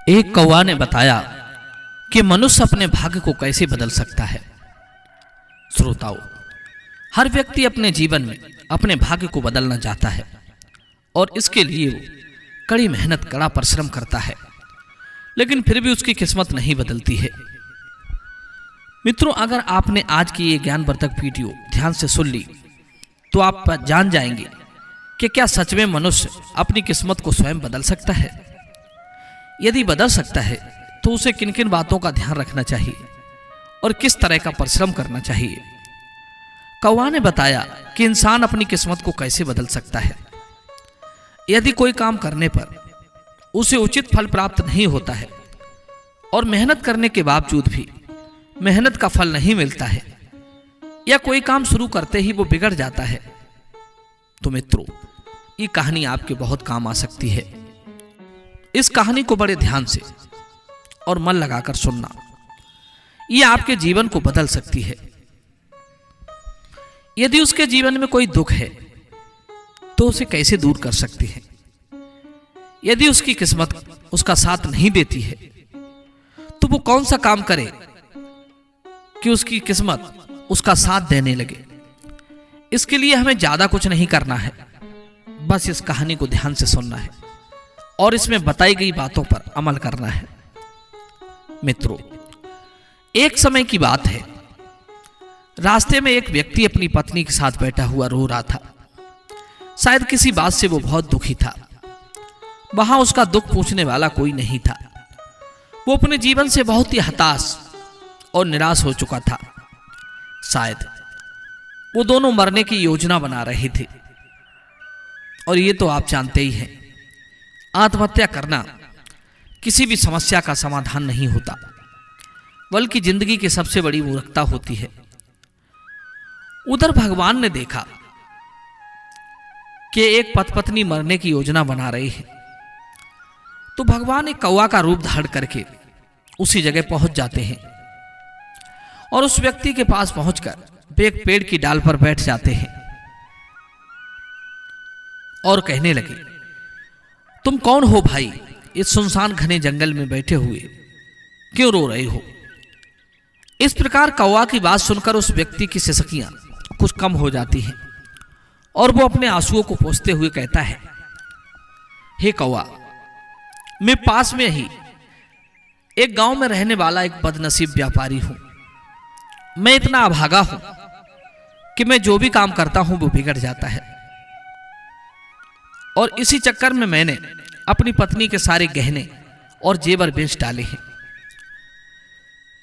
एक कौवा ने बताया कि मनुष्य अपने भाग्य को कैसे बदल सकता है। श्रोताओं, हर व्यक्ति अपने जीवन में अपने भाग्य को बदलना चाहता है और इसके लिए वो कड़ी मेहनत, कड़ा परिश्रम करता है, लेकिन फिर भी उसकी किस्मत नहीं बदलती है। मित्रों, अगर आपने आज की ये ज्ञानवर्धक वीडियो ध्यान से सुन ली तो आप जान जाएंगे कि क्या सच में मनुष्य अपनी किस्मत को स्वयं बदल सकता है। यदि बदल सकता है तो उसे किन किन बातों का ध्यान रखना चाहिए और किस तरह का परिश्रम करना चाहिए। कौवा ने बताया कि इंसान अपनी किस्मत को कैसे बदल सकता है। यदि कोई काम करने पर उसे उचित फल प्राप्त नहीं होता है और मेहनत करने के बावजूद भी मेहनत का फल नहीं मिलता है, या कोई काम शुरू करते ही वो बिगड़ जाता है, तो मित्रों, ये कहानी आपके बहुत काम आ सकती है। इस कहानी को बड़े ध्यान से और मन लगाकर सुनना, ये आपके जीवन को बदल सकती है। यदि उसके जीवन में कोई दुख है तो उसे कैसे दूर कर सकती है। यदि उसकी किस्मत उसका साथ नहीं देती है तो वो कौन सा काम करे कि उसकी किस्मत उसका साथ देने लगे। इसके लिए हमें ज्यादा कुछ नहीं करना है, बस इस कहानी को ध्यान से सुनना है और इसमें बताई गई बातों पर अमल करना है। मित्रों, एक समय की बात है, रास्ते में एक व्यक्ति अपनी पत्नी के साथ बैठा हुआ रो रहा था। शायद किसी बात से वो बहुत दुखी था। वहां उसका दुख पूछने वाला कोई नहीं था। वो अपने जीवन से बहुत ही हताश और निराश हो चुका था। शायद वो दोनों मरने की योजना बना रहे थे। और ये तो आप जानते ही हैं, आत्महत्या करना किसी भी समस्या का समाधान नहीं होता, बल्कि जिंदगी की सबसे बड़ी मूर्खता होती है। उधर भगवान ने देखा कि एक पत्नी मरने की योजना बना रही है, तो भगवान एक कौवा का रूप धारण करके उसी जगह पहुंच जाते हैं और उस व्यक्ति के पास पहुंचकर वे एक पेड़ की डाल पर बैठ जाते हैं और कहने लगे, तुम कौन हो भाई? इस सुनसान घने जंगल में बैठे हुए क्यों रो रहे हो? इस प्रकार कौवा की बात सुनकर उस व्यक्ति की सिसकियां कुछ कम हो जाती हैं और वो अपने आंसुओं को पोंछते हुए कहता है, हे कौवा, मैं पास में ही एक गांव में रहने वाला एक बदनसीब व्यापारी हूं। मैं इतना अभागा हूं कि मैं जो भी काम करता हूं वो बिगड़ जाता है, और इसी चक्कर में मैंने अपनी पत्नी के सारे गहने और जेवर बेच डाले हैं।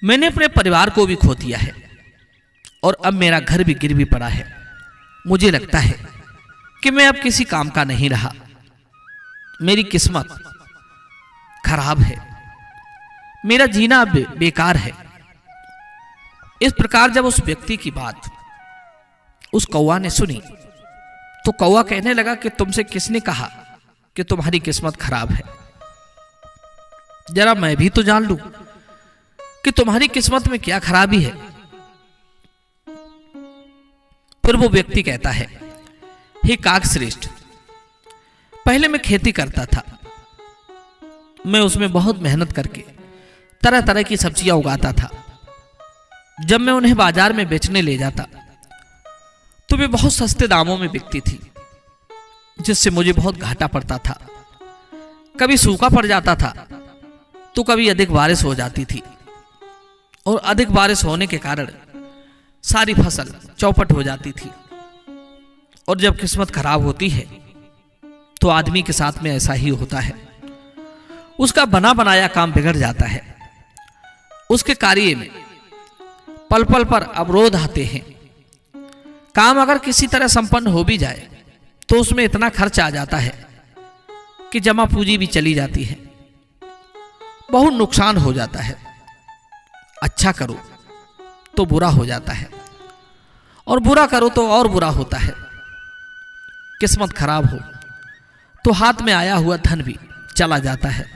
मैंने अपने परिवार को भी खो दिया है और अब मेरा घर भी गिरवी पड़ा है। मुझे लगता है कि मैं अब किसी काम का नहीं रहा। मेरी किस्मत खराब है, मेरा जीना अब बेकार है। इस प्रकार जब उस व्यक्ति की बात उस कौवा ने सुनी तो कौवा कहने लगा कि तुमसे किसने कहा कि तुम्हारी किस्मत खराब है? जरा मैं भी तो जान लूं कि तुम्हारी किस्मत में क्या खराबी है। फिर वो व्यक्ति कहता है, हे काकश्रेष्ठ, पहले मैं खेती करता था। मैं उसमें बहुत मेहनत करके तरह तरह की सब्जियां उगाता था। जब मैं उन्हें बाजार में बेचने ले जाता तो वे बहुत सस्ते दामों में बिकती थी, जिससे मुझे बहुत घाटा पड़ता था। कभी सूखा पड़ जाता था तो कभी अधिक बारिश हो जाती थी, और अधिक बारिश होने के कारण सारी फसल चौपट हो जाती थी। और जब किस्मत खराब होती है तो आदमी के साथ में ऐसा ही होता है। उसका बना बनाया काम बिगड़ जाता है। उसके कार्य में पल पल पर अवरोध आते हैं। काम अगर किसी तरह संपन्न हो भी जाए तो उसमें इतना खर्च आ जाता है कि जमा पूंजी भी चली जाती है। बहुत नुकसान हो जाता है। अच्छा करो तो बुरा हो जाता है, और बुरा करो तो और बुरा होता है। किस्मत खराब हो तो हाथ में आया हुआ धन भी चला जाता है,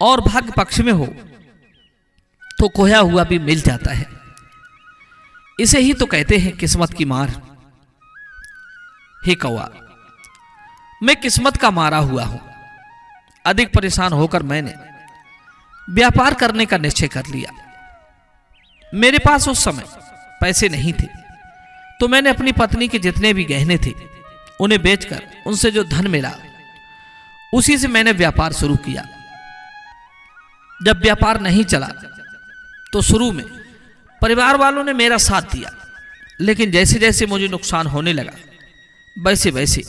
और भाग्य पक्ष में हो तो खोया हुआ भी मिल जाता है। इसे ही तो कहते हैं किस्मत की मार। हे कौवा, मैं किस्मत का मारा हुआ हूं। अधिक परेशान होकर मैंने व्यापार करने का निश्चय कर लिया। मेरे पास उस समय पैसे नहीं थे, तो मैंने अपनी पत्नी के जितने भी गहने थे उन्हें बेचकर उनसे जो धन मिला उसी से मैंने व्यापार शुरू किया। जब व्यापार नहीं चला तो शुरू में परिवार वालों ने मेरा साथ दिया, लेकिन जैसे जैसे मुझे नुकसान होने लगा वैसे वैसे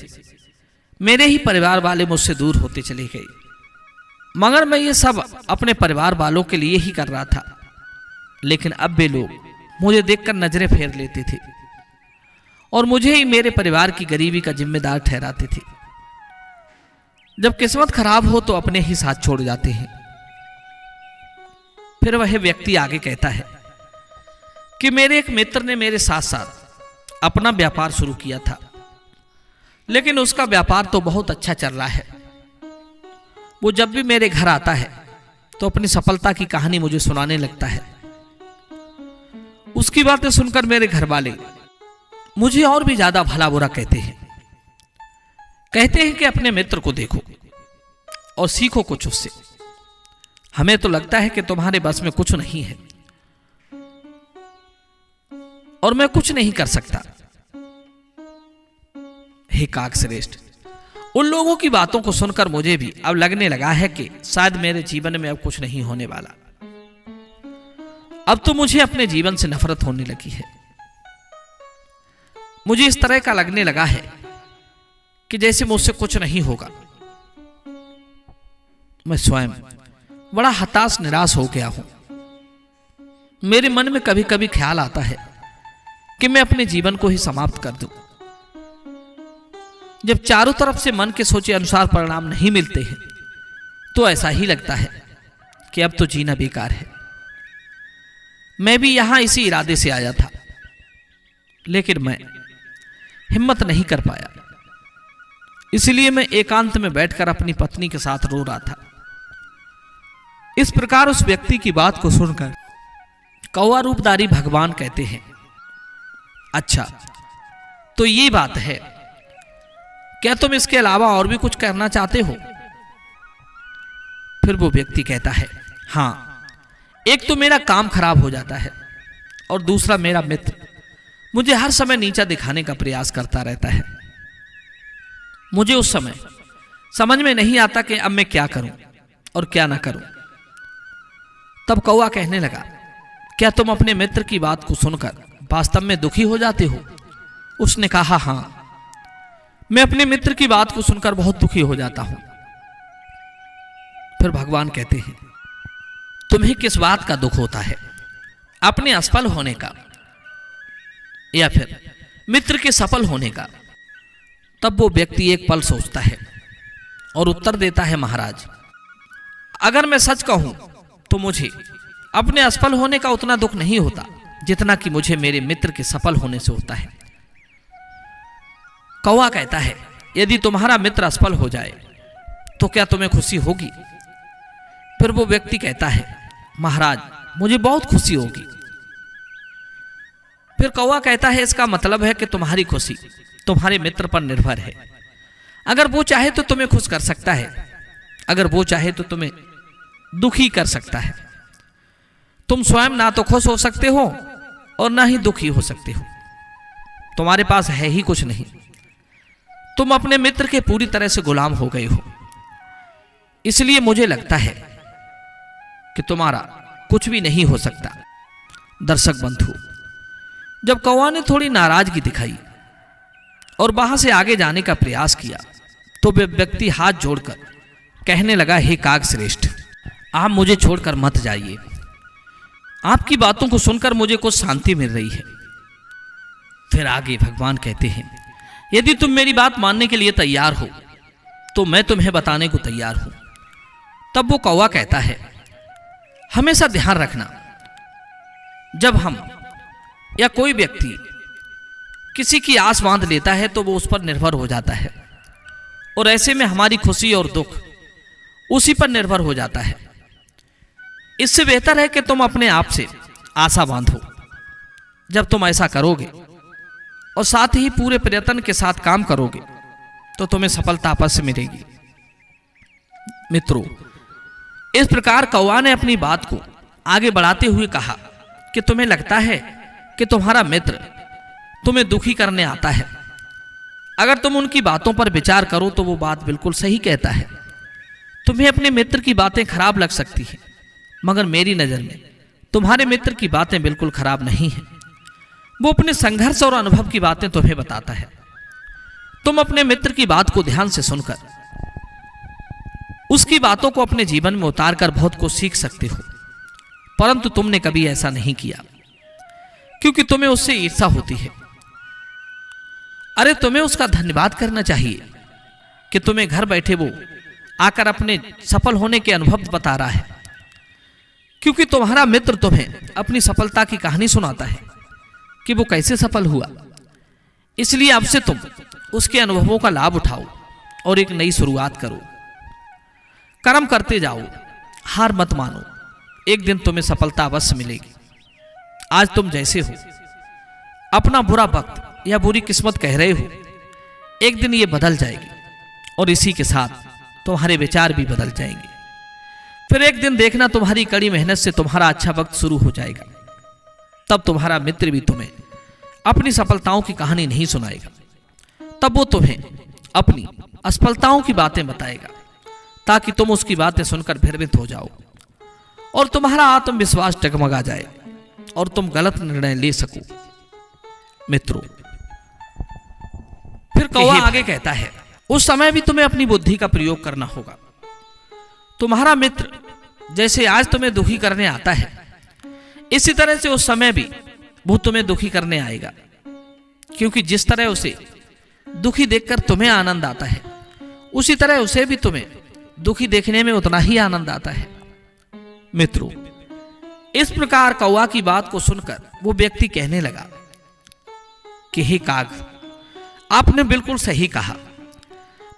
मेरे ही परिवार वाले मुझसे दूर होते चले गए। मगर मैं ये सब अपने परिवार वालों के लिए ही कर रहा था, लेकिन अब वे लोग मुझे देखकर नजरें फेर लेते थे और मुझे ही मेरे परिवार की गरीबी का जिम्मेदार ठहराते थे। जब किस्मत खराब हो तो अपने ही साथ छोड़ जाते हैं। फिर वह व्यक्ति आगे कहता है कि मेरे एक मित्र ने मेरे साथ साथ अपना व्यापार शुरू किया था, लेकिन उसका व्यापार तो बहुत अच्छा चल रहा है। वो जब भी मेरे घर आता है तो अपनी सफलता की कहानी मुझे सुनाने लगता है। उसकी बातें सुनकर मेरे घर वाले मुझे और भी ज्यादा भला बुरा कहते हैं कि अपने मित्र को देखो और सीखो कुछ उससे। हमें तो लगता है कि तुम्हारे बस में कुछ नहीं है और मैं कुछ नहीं कर सकता। हे काकश्रेष्ठ, उन लोगों की बातों को सुनकर मुझे भी अब लगने लगा है कि शायद मेरे जीवन में अब कुछ नहीं होने वाला। अब तो मुझे अपने जीवन से नफरत होने लगी है। मुझे इस तरह का लगने लगा है कि जैसे मुझसे कुछ नहीं होगा। मैं स्वयं बड़ा हताश निराश हो गया हूं। मेरे मन में कभी कभी ख्याल आता है कि मैं अपने जीवन को ही समाप्त कर दूं। जब चारों तरफ से मन के सोचे अनुसार परिणाम नहीं मिलते हैं तो ऐसा ही लगता है कि अब तो जीना बेकार है। मैं भी यहां इसी इरादे से आया था, लेकिन मैं हिम्मत नहीं कर पाया। इसलिए मैं एकांत में बैठकर अपनी पत्नी के साथ रो रहा था। इस प्रकार उस व्यक्ति की बात को सुनकर कौवा रूपधारी भगवान कहते हैं, अच्छा तो ये बात है, क्या तुम इसके अलावा और भी कुछ करना चाहते हो? फिर वो व्यक्ति कहता है, हां, एक तो मेरा काम खराब हो जाता है और दूसरा मेरा मित्र मुझे हर समय नीचा दिखाने का प्रयास करता रहता है। मुझे उस समय समझ में नहीं आता कि अब मैं क्या करूं और क्या ना करूं। तब कौवा कहने लगा, क्या तुम अपने मित्र की बात को सुनकर वास्तव में दुखी हो जाते हो? उसने कहा, हां, मैं अपने मित्र की बात को सुनकर बहुत दुखी हो जाता हूं। फिर भगवान कहते हैं, तुम्हें किस बात का दुख होता है, अपने असफल होने का या फिर मित्र के सफल होने का? तब वो व्यक्ति एक पल सोचता है और उत्तर देता है, महाराज, अगर मैं सच कहूं तो मुझे अपने असफल होने का उतना दुख नहीं होता जितना कि मुझे मेरे मित्र के सफल होने से होता है। कौवा कहता है, यदि तुम्हारा मित्र असफल हो जाए तो क्या तुम्हें खुशी होगी? फिर वो व्यक्ति कहता है, महाराज, मुझे बहुत खुशी होगी। फिर कौवा कहता है, इसका मतलब है कि तुम्हारी खुशी तुम्हारे मित्र पर निर्भर है। अगर वो चाहे तो तुम्हें खुश कर सकता है, अगर वो चाहे तो तुम्हें दुखी कर सकता है। तुम स्वयं ना तो खुश हो सकते हो और ना ही दुखी हो सकते हो। तुम्हारे पास है ही कुछ नहीं। तुम अपने मित्र के पूरी तरह से गुलाम हो गए हो। इसलिए मुझे लगता है कि तुम्हारा कुछ भी नहीं हो सकता। दर्शक बंधु, जब कौवा ने थोड़ी नाराजगी दिखाई और वहां से आगे जाने का प्रयास किया तो वे व्यक्ति हाथ जोड़कर कहने लगा, हे काकश्रेष्ठ, आप मुझे छोड़कर मत जाइए। आपकी बातों को सुनकर मुझे कुछ शांति मिल रही है। फिर आगे भगवान कहते हैं, यदि तुम मेरी बात मानने के लिए तैयार हो तो मैं तुम्हें बताने को तैयार हूं। तब वो कौवा कहता है, हमेशा ध्यान रखना, जब हम या कोई व्यक्ति किसी की आस बांध लेता है तो वो उस पर निर्भर हो जाता है और ऐसे में हमारी खुशी और दुख उसी पर निर्भर हो जाता है। इससे बेहतर है कि तुम अपने आप से आशा बांधो। जब तुम ऐसा करोगे और साथ ही पूरे प्रयत्न के साथ काम करोगे तो तुम्हें सफलता आपस से मिलेगी। मित्रों, इस प्रकार कौवा ने अपनी बात को आगे बढ़ाते हुए कहा कि तुम्हें लगता है कि तुम्हारा मित्र तुम्हें दुखी करने आता है। अगर तुम उनकी बातों पर विचार करो तो वो बात बिल्कुल सही कहता है। तुम्हें अपने मित्र की बातें खराब लग सकती हैं, मगर मेरी नज़र में तुम्हारे मित्र की बातें बिल्कुल खराब नहीं हैं। वो अपने संघर्ष और अनुभव की बातें तुम्हें बताता है। तुम अपने मित्र की बात को ध्यान से सुनकर उसकी बातों को अपने जीवन में उतारकर बहुत कुछ सीख सकते हो, परंतु तुमने कभी ऐसा नहीं किया क्योंकि तुम्हें उससे ईर्ष्या होती है। अरे तुम्हें उसका धन्यवाद करना चाहिए कि तुम्हें घर बैठे वो आकर अपने सफल होने के अनुभव बता रहा है, क्योंकि तुम्हारा मित्र तुम्हें अपनी सफलता की कहानी सुनाता है कि वो कैसे सफल हुआ। इसलिए अब से तुम उसके अनुभवों का लाभ उठाओ और एक नई शुरुआत करो। कर्म करते जाओ, हार मत मानो। एक दिन तुम्हें सफलता अवश्य मिलेगी। आज तुम जैसे हो, अपना बुरा वक्त या बुरी किस्मत कह रहे हो, एक दिन ये बदल जाएगी और इसी के साथ तुम्हारे विचार भी बदल जाएंगे। फिर एक दिन देखना तुम्हारी कड़ी मेहनत से तुम्हारा अच्छा वक्त शुरू हो जाएगा। तब तुम्हारा मित्र भी तुम्हें अपनी सफलताओं की कहानी नहीं सुनाएगा, तब वो तुम्हें अपनी असफलताओं की बातें बताएगा, ताकि तुम उसकी बातें सुनकर भयभीत हो जाओ और तुम्हारा आत्मविश्वास डगमगा जाए और तुम गलत निर्णय ले सको। मित्रों, फिर कौवा आगे कहता है, उस समय भी तुम्हें अपनी बुद्धि का प्रयोग करना होगा। तुम्हारा मित्र जैसे आज तुम्हें दुखी करने आता है, इसी तरह से उस समय भी वो तुम्हें दुखी करने आएगा, क्योंकि जिस तरह उसे दुखी देखकर तुम्हें आनंद आता है, उसी तरह उसे भी तुम्हें दुखी देखने में उतना ही आनंद आता है। मित्रों, इस प्रकार कौवा की बात को सुनकर वो व्यक्ति कहने लगा कि हे काग, आपने बिल्कुल सही कहा।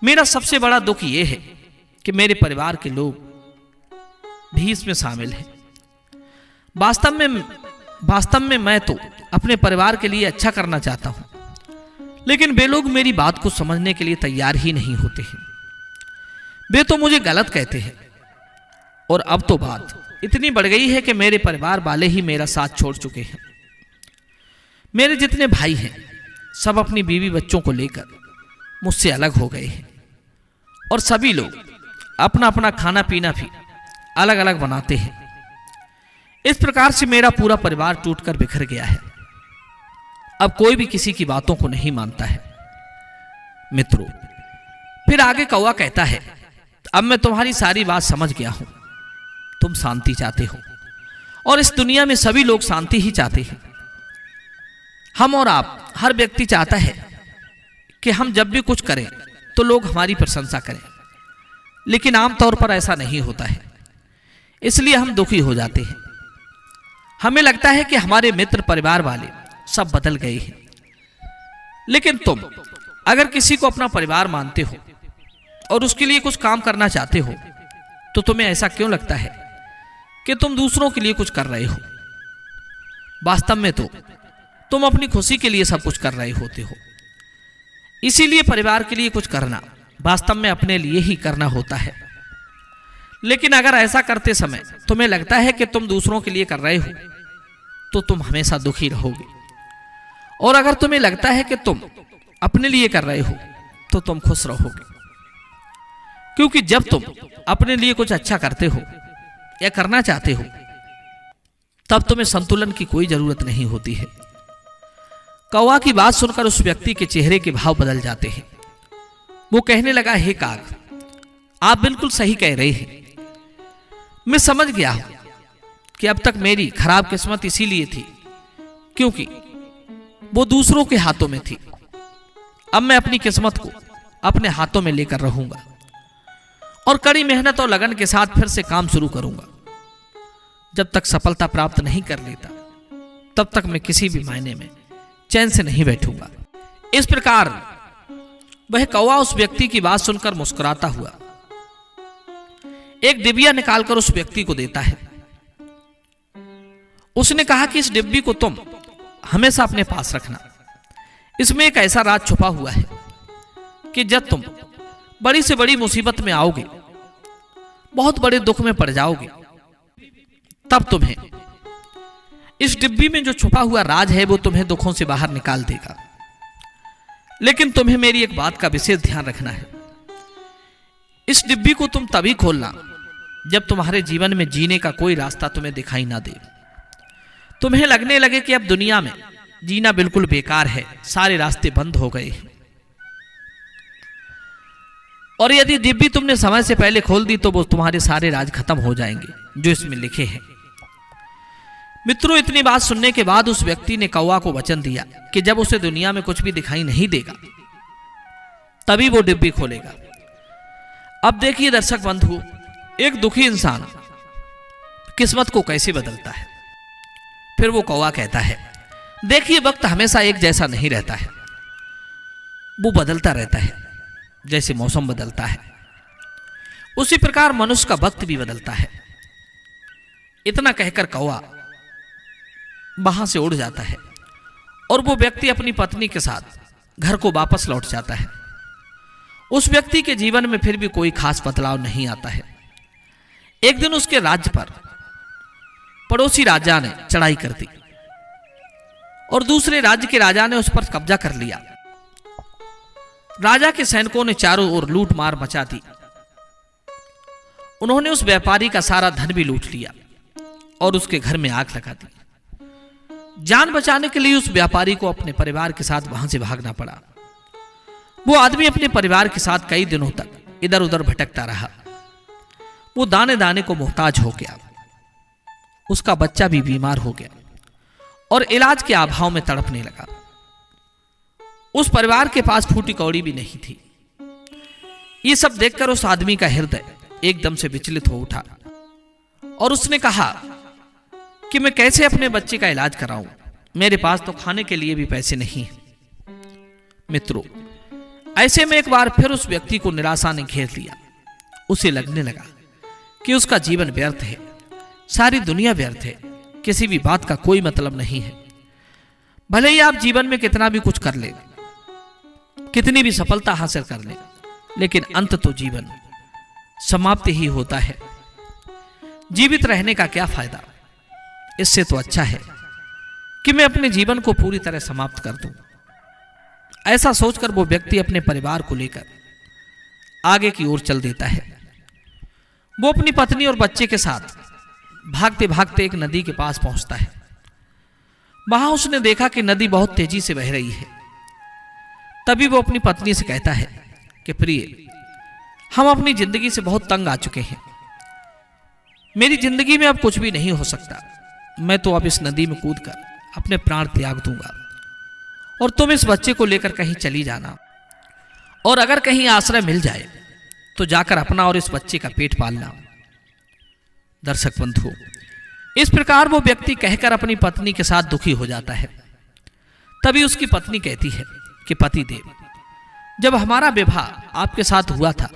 मेरा सबसे बड़ा दुख ये है कि मेरे परिवार के लोग भी इसमें शामिल हैं। वास्तव में मैं तो अपने परिवार के लिए अच्छा करना चाहता हूं, लेकिन वे लोग मेरी बात को समझने के लिए तैयार ही नहीं होते हैं। वे तो मुझे गलत कहते हैं, और अब तो बात इतनी बढ़ गई है कि मेरे परिवार वाले ही मेरा साथ छोड़ चुके हैं। मेरे जितने भाई हैं सब अपनी बीवी बच्चों को लेकर मुझसे अलग हो गए हैं, और सभी लोग अपना अपना खाना पीना भी अलग अलग बनाते हैं। इस प्रकार से मेरा पूरा परिवार टूटकर बिखर गया है। अब कोई भी किसी की बातों को नहीं मानता है। मित्रों, फिर आगे कौवा कहता है, अब मैं तुम्हारी सारी बात समझ गया हूं। तुम शांति चाहते हो, और इस दुनिया में सभी लोग शांति ही चाहते हैं। हम और आप, हर व्यक्ति चाहता है कि हम जब भी कुछ करें तो लोग हमारी प्रशंसा करें, लेकिन आमतौर पर ऐसा नहीं होता है। इसलिए हम दुखी हो जाते हैं। हमें लगता है कि हमारे मित्र, परिवार वाले सब बदल गए हैं। लेकिन तुम अगर किसी को अपना परिवार मानते हो और उसके लिए कुछ काम करना चाहते हो, तो तुम्हें ऐसा क्यों लगता है कि तुम दूसरों के लिए कुछ कर रहे हो? वास्तव में तो तुम अपनी खुशी के लिए सब कुछ कर रहे होते हो। इसीलिए परिवार के लिए कुछ करना वास्तव में अपने लिए ही करना होता है। लेकिन अगर ऐसा करते समय तुम्हें लगता है कि तुम दूसरों के लिए कर रहे हो, तो तुम हमेशा दुखी रहोगे। और अगर तुम्हें लगता है कि तुम अपने लिए कर रहे हो, तो तुम खुश रहोगे। क्योंकि जब तुम अपने लिए कुछ अच्छा करते हो या करना चाहते हो, तब तुम्हें संतुलन की कोई जरूरत नहीं होती है। कौवा की बात सुनकर उस व्यक्ति के चेहरे के भाव बदल जाते हैं। वो कहने लगा, हे काग, आप बिल्कुल सही कह रहे हैं। मैं समझ गया हूं कि अब तक मेरी खराब किस्मत इसीलिए थी क्योंकि वो दूसरों के हाथों में थी। अब मैं अपनी किस्मत को अपने हाथों में लेकर रहूंगा और कड़ी मेहनत और लगन के साथ फिर से काम शुरू करूंगा। जब तक सफलता प्राप्त नहीं कर लेता, तब तक मैं किसी भी मायने में चैन से नहीं बैठूंगा। इस प्रकार वह कौवा उस व्यक्ति की बात सुनकर मुस्कुराता हुआ एक डिबिया निकालकर उस व्यक्ति को देता है। उसने कहा कि इस डिब्बी को तुम हमेशा अपने पास रखना। इसमें एक ऐसा राज छुपा हुआ है कि जब तुम बड़ी से बड़ी मुसीबत में आओगे बहुत बड़े दुख में पड़ जाओगे। तब तुम्हें इस डिब्बी में जो छुपा हुआ राज है वो तुम्हें दुखों से बाहर निकाल देगा। लेकिन तुम्हें मेरी एक बात का विशेष ध्यान रखना है। इस डिब्बी को तुम तभी खोलना जब तुम्हारे जीवन में जीने का कोई रास्ता तुम्हें दिखाई ना दे। तुम्हें लगने लगे कि अब दुनिया में जीना बिल्कुल बेकार है, सारे रास्ते बंद हो गए हैं। और यदि डिब्बी तुमने समय से पहले खोल दी तो वो तुम्हारे सारे राज खत्म हो जाएंगे जो इसमें लिखे हैं। मित्रों, इतनी बात सुनने के बाद उस व्यक्ति ने कौवा को वचन दिया कि जब उसे दुनिया में कुछ भी दिखाई नहीं देगा तभी वो डिब्बी खोलेगा। अब देखिए दर्शक बंधु, एक दुखी इंसान किस्मत को कैसे बदलता है। फिर वो कौवा कहता है, देखिए वक्त हमेशा एक जैसा नहीं रहता है, वो बदलता रहता है। जैसे मौसम बदलता है उसी प्रकार मनुष्य का वक्त भी बदलता है। इतना कहकर कौवा वहां से उड़ जाता है और वो व्यक्ति अपनी पत्नी के साथ घर को वापस लौट जाता है। उस व्यक्ति के जीवन में फिर भी कोई खास बदलाव नहीं आता है। एक दिन उसके राज्य पर पड़ोसी राजा ने चढ़ाई कर दी और दूसरे राज्य के राजा ने उस पर कब्जा कर लिया। राजा के सैनिकों ने चारों ओर लूट मार मचा दी। उन्होंने उस व्यापारी का सारा धन भी लूट लिया और उसके घर में आग लगा दी। जान बचाने के लिए उस व्यापारी को अपने परिवार के साथ वहां से भागना पड़ा। वो आदमी अपने परिवार के साथ कई दिनों तक इधर उधर भटकता रहा। वो दाने दाने को मोहताज हो गया। उसका बच्चा भी बीमार हो गया और इलाज के अभाव में तड़पने लगा। उस परिवार के पास फूटी कौड़ी भी नहीं थी। ये सब देखकर उस आदमी का हृदय एकदम से विचलित हो उठा और उसने कहा कि मैं कैसे अपने बच्चे का इलाज कराऊं, मेरे पास तो खाने के लिए भी पैसे नहीं हैं। मित्रों, ऐसे में एक बार फिर उस व्यक्ति को निराशा ने घेर लिया। उसे लगने लगा कि उसका जीवन व्यर्थ है, सारी दुनिया व्यर्थ है, किसी भी बात का कोई मतलब नहीं है। भले ही आप जीवन में कितना भी कुछ कर ले, कितनी भी सफलता हासिल कर ले, लेकिन अंत तो जीवन समाप्त ही होता है। जीवित रहने का क्या फायदा। इससे तो अच्छा है कि मैं अपने जीवन को पूरी तरह समाप्त कर दूं। ऐसा सोचकर वो व्यक्ति अपने परिवार को लेकर आगे की ओर चल देता है। वो अपनी पत्नी और बच्चे के साथ भागते भागते एक नदी के पास पहुंचता है। वहां उसने देखा कि नदी बहुत तेजी से बह रही है। तभी वो अपनी पत्नी से कहता है कि प्रिय, हम अपनी जिंदगी से बहुत तंग आ चुके हैं। मेरी जिंदगी में अब कुछ भी नहीं हो सकता। मैं तो अब इस नदी में कूदकर अपने प्राण त्याग दूंगा और तुम इस बच्चे को लेकर कहीं चली जाना, और अगर कहीं आश्रय मिल जाए तो जाकर अपना और इस बच्चे का पेट पालना। दर्शक बंधु, इस प्रकार वो व्यक्ति कहकर अपनी पत्नी के साथ दुखी हो जाता है। तभी उसकी पत्नी कहती है कि पतिदेव, जब हमारा विवाह आपके साथ हुआ था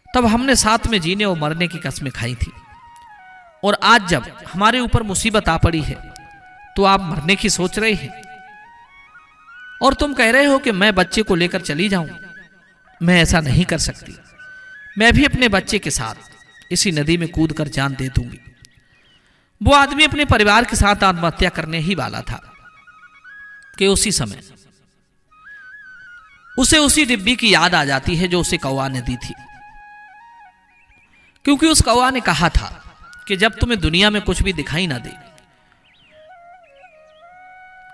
तब हमने साथ में जीने और मरने की कसमें खाई थी, और आज जब हमारे ऊपर मुसीबत आ पड़ी है तो आप मरने की सोच रहे हैं और तुम कह रहे हो कि मैं बच्चे को लेकर चली जाऊं। मैं ऐसा नहीं कर सकती। मैं भी अपने बच्चे के साथ इसी नदी में कूदकर जान दे दूंगी। वो आदमी अपने परिवार के साथ आत्महत्या करने ही वाला था कि उसी समय उसे उसी डिब्बी की याद आ जाती है जो उसे कौवा ने दी थी। क्योंकि उस कौवा ने कहा था कि जब तुम्हें दुनिया में कुछ भी दिखाई ना दे,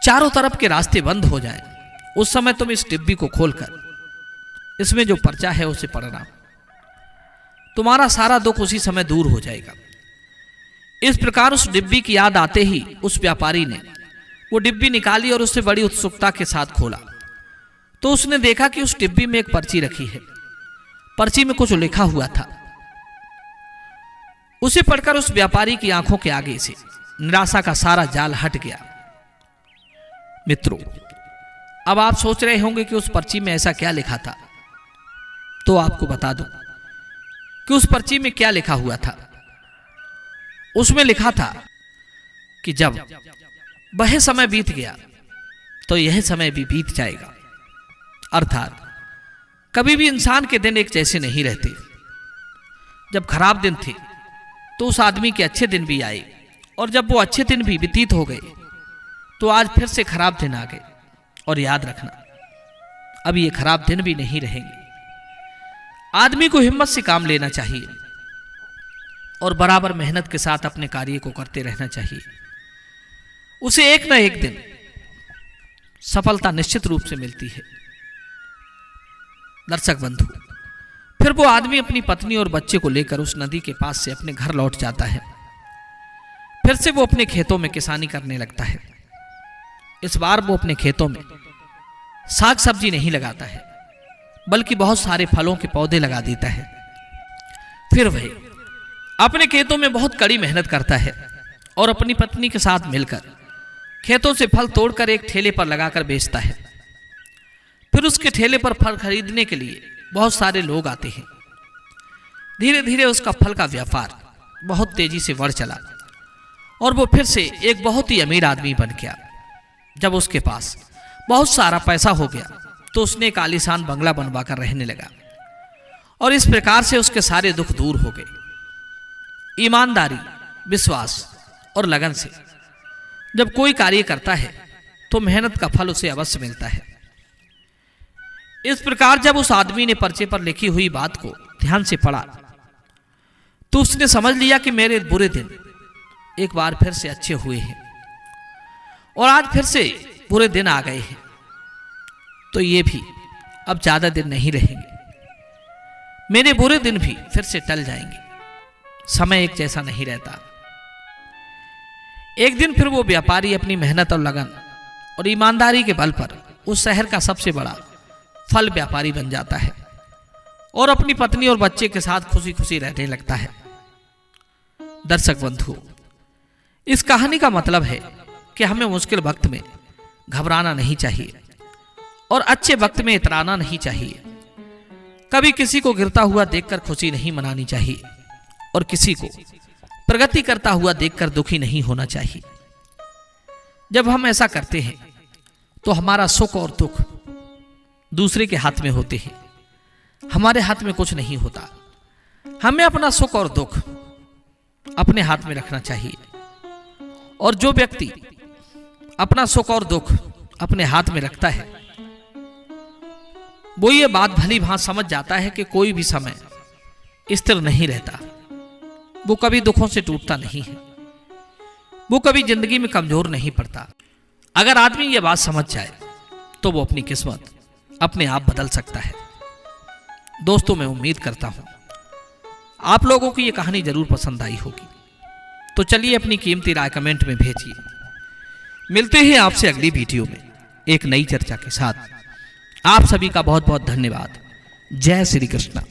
चारों तरफ के रास्ते बंद हो जाएं, उस समय तुम इस डिब्बी को खोलकर इसमें जो पर्चा है उसे पढ़ना। तुम्हारा सारा दुख उसी समय दूर हो जाएगा। इस प्रकार उस डिब्बी की याद आते ही उस व्यापारी ने वो डिब्बी निकाली और उसे बड़ी उत्सुकता के साथ खोला तो उसने देखा कि उस डिब्बी में एक पर्ची रखी है। पर्ची में कुछ लिखा हुआ था। उसे पढ़कर उस व्यापारी की आंखों के आगे से निराशा का सारा जाल हट गया। मित्रों, अब आप सोच रहे होंगे कि उस पर्ची में ऐसा क्या लिखा था। तो आपको बता दूं कि उस पर्ची में क्या लिखा हुआ था। उसमें लिखा था कि जब वह समय बीत गया तो यह समय भी बीत जाएगा। अर्थात कभी भी इंसान के दिन एक जैसे नहीं रहते। जब खराब दिन थे तो उस आदमी के अच्छे दिन भी आए, और जब वो अच्छे दिन भी व्यतीत हो गए तो आज फिर से खराब दिन आ गए। और याद रखना, अब ये खराब दिन भी नहीं रहेंगे। आदमी को हिम्मत से काम लेना चाहिए और बराबर मेहनत के साथ अपने कार्य को करते रहना चाहिए। उसे एक न एक दिन सफलता निश्चित रूप से मिलती है। दर्शक बंधु, फिर वो आदमी अपनी पत्नी और बच्चे को लेकर उस नदी के पास से अपने घर लौट जाता है। फिर से वो अपने खेतों में किसानी करने लगता है। इस बार वो अपने खेतों में साग सब्जी नहीं लगाता है, बल्कि बहुत सारे फलों के पौधे लगा देता है। फिर वह अपने खेतों में बहुत कड़ी मेहनत करता है और अपनी पत्नी के साथ मिलकर खेतों से फल तोड़कर एक ठेले पर लगाकर बेचता है। फिर उसके ठेले पर फल खरीदने के लिए बहुत सारे लोग आते हैं। धीरे धीरे उसका फल का व्यापार बहुत तेजी से बढ़ चला और वो फिर से एक बहुत ही अमीर आदमी बन गया। जब उसके पास बहुत सारा पैसा हो गया तो उसने एक आलीशान बंगला बनवाकर रहने लगा, और इस प्रकार से उसके सारे दुख दूर हो गए। ईमानदारी, विश्वास और लगन से जब कोई कार्य करता है तो मेहनत का फल उसे अवश्य मिलता है। इस प्रकार जब उस आदमी ने पर्चे पर लिखी हुई बात को ध्यान से पढ़ा तो उसने समझ लिया कि मेरे बुरे दिन एक बार फिर से अच्छे हुए हैं और आज फिर से बुरे दिन आ गए हैं, तो ये भी अब ज्यादा दिन नहीं रहेंगे। मेरे बुरे दिन भी फिर से टल जाएंगे। समय एक जैसा नहीं रहता। एक दिन फिर वो व्यापारी अपनी मेहनत और लगन और ईमानदारी के बल पर उस शहर का सबसे बड़ा फल व्यापारी बन जाता है और अपनी पत्नी और बच्चे के साथ खुशी खुशी रहने लगता है। दर्शक बंधु, इस कहानी का मतलब है कि हमें मुश्किल वक्त में घबराना नहीं चाहिए और अच्छे वक्त में इतराना नहीं चाहिए। कभी किसी को गिरता हुआ देखकर खुशी नहीं मनानी चाहिए और किसी को प्रगति करता हुआ देखकर दुखी नहीं होना चाहिए। जब हम ऐसा करते हैं तो हमारा सुख और दुख दूसरे के हाथ में होते हैं, हमारे हाथ में कुछ नहीं होता। हमें अपना सुख और दुख अपने हाथ में रखना चाहिए, और जो व्यक्ति अपना सुख और दुख अपने हाथ में रखता है वो ये बात भली भांत समझ जाता है कि कोई भी समय स्थिर नहीं रहता। वो कभी दुखों से टूटता नहीं है, वो कभी जिंदगी में कमजोर नहीं पड़ता। अगर आदमी ये बात समझ जाए तो वो अपनी किस्मत अपने आप बदल सकता है। दोस्तों, मैं उम्मीद करता हूं आप लोगों को ये कहानी जरूर पसंद आई होगी। तो चलिए अपनी कीमती राय कमेंट में भेजिए। मिलते हैं आपसे अगली वीडियो में एक नई चर्चा के साथ। आप सभी का बहुत बहुत धन्यवाद। जय श्री कृष्ण।